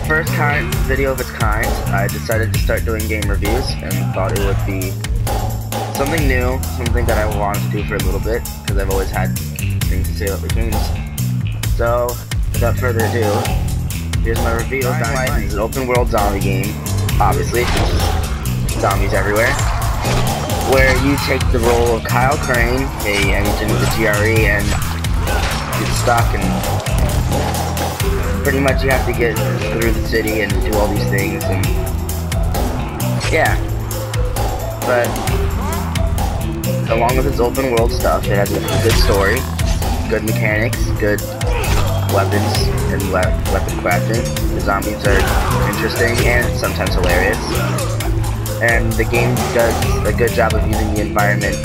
first video of its kind, I decided to start doing game reviews and thought it would be something new, something that I wanted to do for a little bit, because I've always had things to say about the games. So, without further ado, here's my review of Dying Light. It's an open world zombie game, obviously, zombies everywhere, where you take the role of Krane, a engine with the GRE, and get stuck, and pretty much you have to get through the city and do all these things, and yeah. But along with its open world stuff, it has a good story, good mechanics, good weapons and weapon crafting. The zombies are interesting and sometimes hilarious, and the game does a good job of using the environment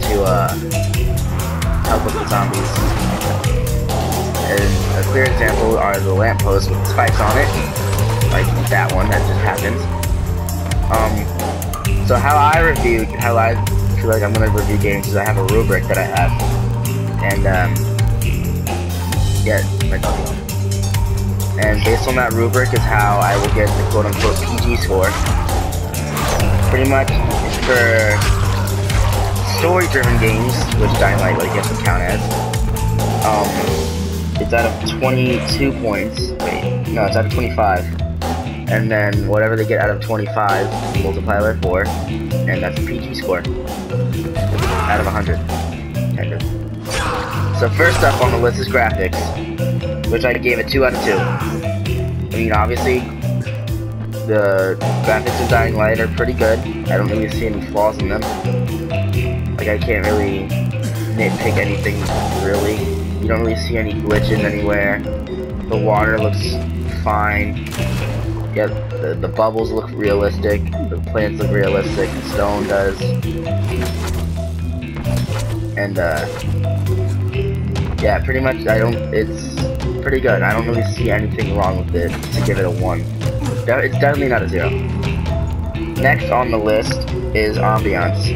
to help with the zombies. And a clear example are the lampposts with spikes on it, like that one that just happened. So how I feel like I'm gonna review games is I have a rubric that I have, and my dog. And based on that rubric is how I will get the quote-unquote PG score. Pretty much for story-driven games, which Dying Light, I guess, would count as. It's out of 22 points. Wait, no, it's out of 25. And then whatever they get out of 25, multiply by 4, and that's a PG score. Out of 100, kind of. So first up on the list is graphics, which I gave a 2 out of 2. I mean, obviously, the graphics of Dying Light are pretty good. I don't really see any flaws in them. Like, I can't really nitpick anything, really. You don't really see any glitches anywhere. The water looks fine. Yeah, the bubbles look realistic. The plants look realistic. The stone does. And yeah, pretty much it's pretty good. I don't really see anything wrong with it to give it a 1. It's definitely not a 0. Next on the list is ambiance.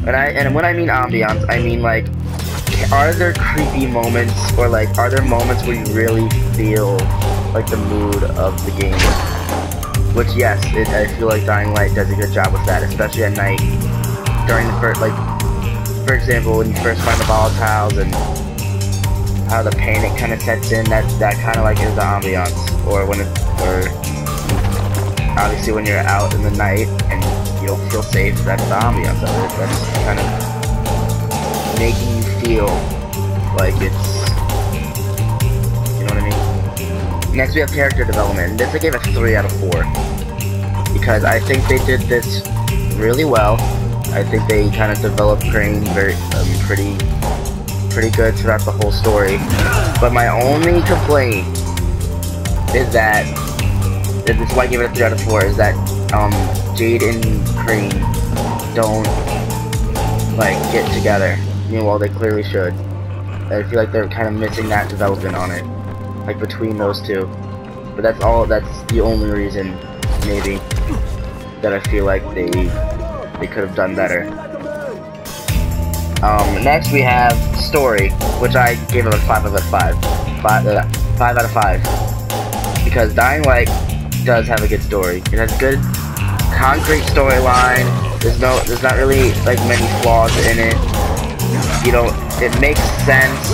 And when I mean ambiance, I mean, like, are there creepy moments, or like, are there moments where you really feel like the mood of the game? Which, yes, I feel like Dying Light does a good job with that, especially at night. During the first, like, for example, when you first find the volatiles and how the panic kind of sets in, that kind of like is the ambiance. Or obviously when you're out in the night and you don't feel safe, that's the ambiance of it. That's kind of making you feel like it's, you know what I mean? Next we have character development, and this I gave a 3 out of 4. Because I think they did this really well. I think they kind of developed Krane pretty good throughout the whole story. But my only complaint is that, this is why I give it a 3 out of 4, is that Jade and Krane don't, like, get together. Meanwhile, they clearly should. I feel like they're kind of missing that development on it, like, between those two. But that's the only reason, maybe, that I feel like they could have done better. Next we have story, which I gave it a 5 out of 5. 5 out of 5. Because Dying Light does have a good story. It has good, concrete storyline. There's not really, like, many flaws in it. You know, it makes sense.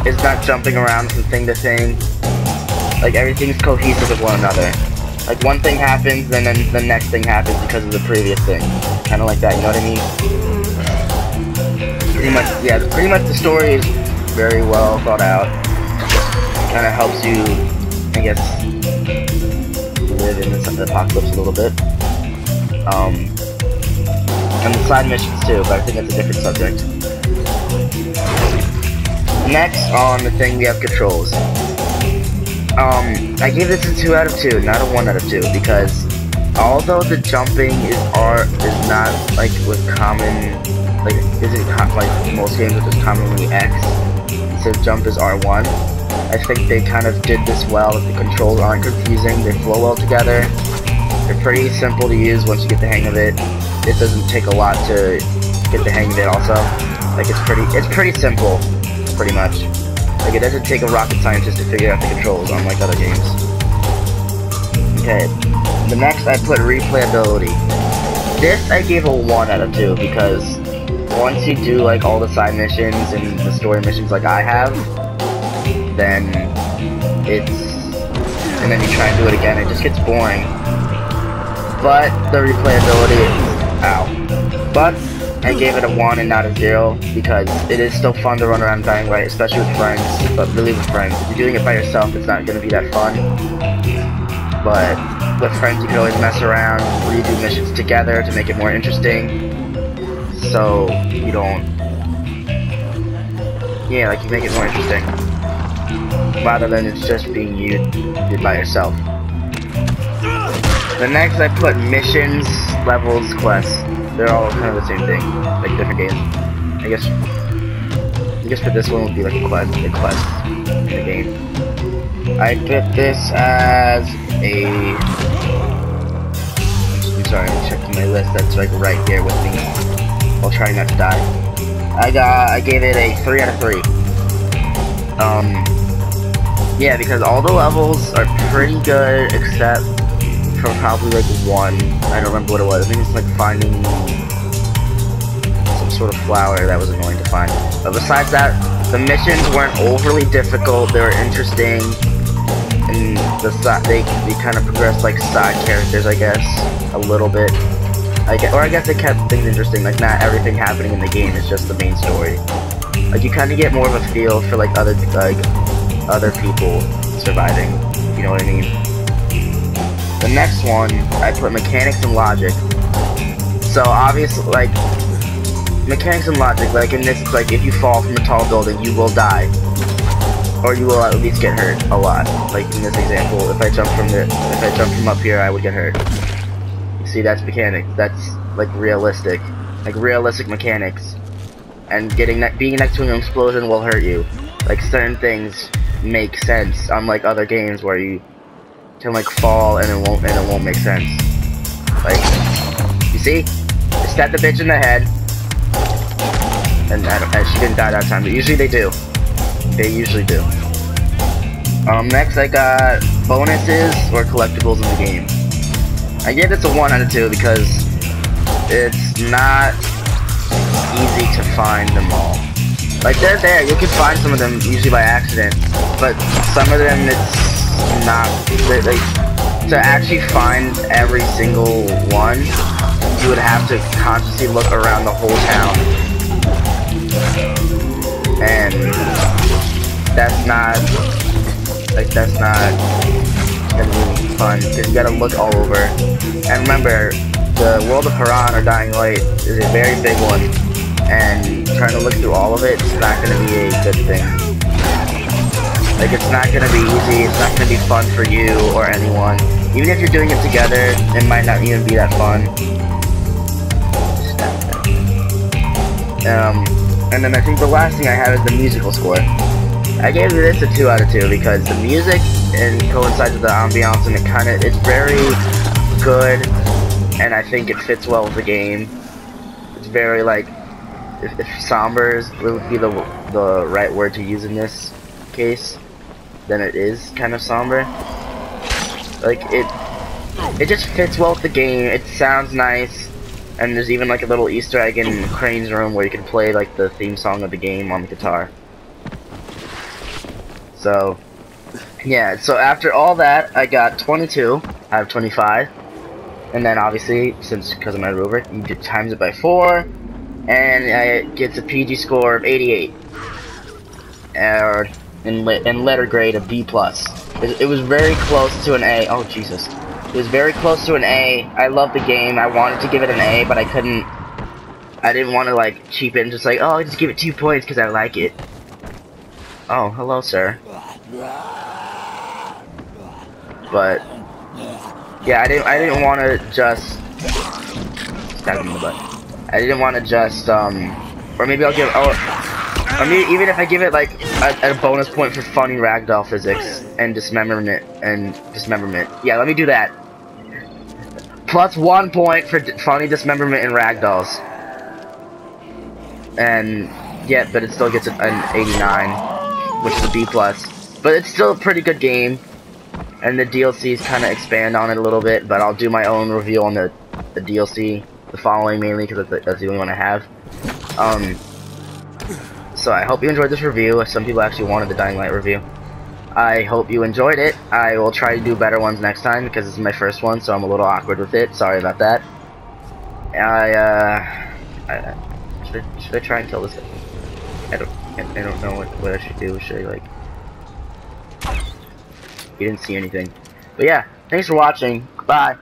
It's not jumping around from thing to thing. Like, everything's cohesive with one another. Like, one thing happens, and then the next thing happens because of the previous thing. Kind of like that, you know what I mean? Pretty much the story is very well thought out. Kind of helps you, I guess, live in the apocalypse a little bit. And the side missions too, but I think that's a different subject. Next on the thing we have controls. I gave this a 2 out of 2, not a 1 out of 2, because although the jumping is not like with common, like most games which is commonly X, so jump is R1. I think they kind of did this well. The controls aren't confusing, they flow well together. They're pretty simple to use once you get the hang of it. It doesn't take a lot to get the hang of it also. Like, it's pretty simple, pretty much. Like, it doesn't take a rocket scientist to figure out the controls, unlike other games. Okay, the next I put replayability. This I gave a 1 out of 2 because once you do like all the side missions and the story missions like I have, then and then you try and do it again, it just gets boring. But the replayability is out. But I gave it a 1 and not a 0 because it is still fun to run around Dying Light, especially with friends, but really with friends. If you're doing it by yourself, it's not going to be that fun. But with friends, you can always mess around, redo missions together to make it more interesting. So you don't, yeah, like you make it more interesting, rather than it's just being you did by yourself. The next I put missions, levels, quests. They're all kind of the same thing, like different games. I guess for this one would be like a quest in the game. I put this as a. I'm sorry, I'm checking my list. That's like right here with me. I'll try not to die. I gave it a 3 out of 3. Yeah, because all the levels are pretty good except for probably like 1. I don't remember what it was. I think it's like finding some sort of flower that was annoying to find. But besides that, the missions weren't overly difficult. They were interesting, and they kind of progressed like side characters, I guess, a little bit. I guess they kept things interesting. Like not everything happening in the game is just the main story. Like you kind of get more of a feel for like other people surviving. You know what I mean? The next one, I put mechanics and logic. So obviously, like, mechanics and logic, like in this, it's like if you fall from a tall building, you will die. Or you will at least get hurt a lot. Like in this example, if I jump from up here, I would get hurt. You see, that's mechanic. That's like realistic mechanics. And being next to an explosion will hurt you. Like certain things make sense, unlike other games where you can like fall and it won't make sense. Like, you see? I stabbed the bitch in the head, and she didn't die that time, but usually they do. They usually do. Next I got bonuses or collectibles in the game. I gave this a 1 out of 2 because it's not easy to find them all. Like they're there, you can find some of them usually by accident, but some of them it's not. Like, to actually find every single one, you would have to consciously look around the whole town, and that's not gonna be fun because you gotta look all over. And remember, the world of Krane or Dying Light is a very big one, and trying to look through all of it is not gonna be a good thing. Like, it's not gonna be easy, it's not gonna be fun for you or anyone. Even if you're doing it together, it might not even be that fun. And then I think the last thing I have is the musical score. I gave this a 2 out of 2 because the music coincides with the ambiance, and it's very good, and I think it fits well with the game. It's very like, if somber would be the right word to use in this case, then it is kind of somber. Like it just fits well with the game. It sounds nice, and there's even like a little Easter egg in Crane's room where you can play like the theme song of the game on the guitar. So yeah, so after all that, I got 22 out of 25, and then obviously because of my rubric, you times it by 4, and it gets a PG score of 88, or in letter grade of B+. It was very close to an A. Oh Jesus, it was very close to an A. I love the game. I wanted to give it an A, but I couldn't. I didn't want to like cheapen, just like, oh, I'll just give it 2 points because I like it. Oh, hello, sir. But yeah, I didn't want to just stab him in the butt. I didn't want to just or maybe I'll give or maybe even if I give it like a bonus point for funny ragdoll physics and dismemberment Yeah, let me do that. Plus 1 point for funny dismemberment and ragdolls. And yeah, but it still gets an 89, which is a B+. But it's still a pretty good game. and the DLCs kind of expand on it a little bit, but I'll do my own review on the DLC, the following mainly, because that's the only one I have. So I hope you enjoyed this review. Some people actually wanted the Dying Light review. I hope you enjoyed it. I will try to do better ones next time, because this is my first one, so I'm a little awkward with it. Sorry about that. Should I try and kill this thing? I don't know what I should do. Should I, like... You didn't see anything. But yeah, thanks for watching. Bye.